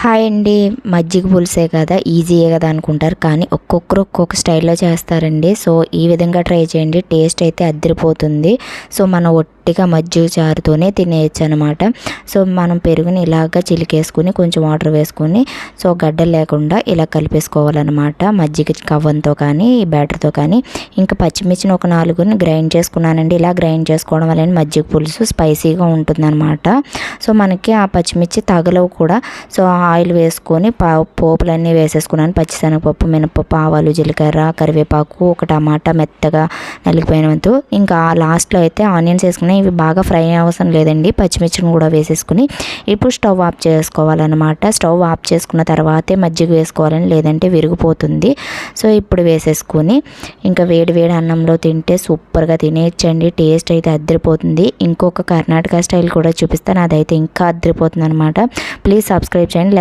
Hi అండి. మజ్జిగ పులుసే కదా, ఈజీయే కదా అనుకుంటారు, కానీ ఒక్కొక్కరు ఒక్కొక్క స్టైల్లో చేస్తారండి. సో ఈ విధంగా ట్రై చేయండి, టేస్ట్ అయితే అదిరిపోతుంది. సో మనం ఒట్టిగా మజ్జిగ చారుతోనే తినేయచ్చు అనమాట. సో మనం పెరుగుని ఇలాగా చిలికేసుకుని కొంచెం వాటర్ వేసుకొని సో గడ్డలు లేకుండా ఇలా కలిపేసుకోవాలన్నమాట. మజ్జిగ కవ్వంతో కానీ ఈ బ్యాటర్తో కానీ. ఇంకా పచ్చిమిర్చిని ఒక 4 గ్రైండ్ చేసుకున్నానండి. ఇలా గ్రైండ్ చేసుకోవడం వల్ల మజ్జిగ పులుసు స్పైసీగా ఉంటుందన్నమాట. సో మనకి ఆ పచ్చిమిర్చి తగలవు కూడా. సో ఆయిల్ వేసుకొని పోపులన్నీ వేసేసుకున్నాను. పచ్చిశనగపప్పు, మినపప్పు, ఆవాలు, జీలకర్ర, కరివేపాకు, ఒక టమాటా మెత్తగా నలిగిపోయినంత. ఇంకా లాస్ట్లో అయితే ఆనియన్స్ వేసుకుని ఇవి బాగా ఫ్రై అవసరం లేదండి. పచ్చిమిర్చిని కూడా వేసేసుకుని ఇప్పుడు స్టవ్ ఆఫ్ చేసుకోవాలన్నమాట. స్టవ్ ఆఫ్ చేసుకున్న తర్వాతే మజ్జిగ వేసుకోవాలని, లేదంటే విరిగిపోతుంది. సో ఇప్పుడు వేసేసుకొని ఇంకా వేడి వేడి అన్నంలో తింటే సూపర్గా తినేయచ్చండి. టేస్ట్ అయితే అదిరిపోతుంది. ఇంకొక కర్ణాటక స్టైల్ కూడా చూపిస్తాను, అదైతే ఇంకా అదిరిపోతుంది అనమాట. ప్లీజ్ సబ్స్క్రైబ్ చేయండి.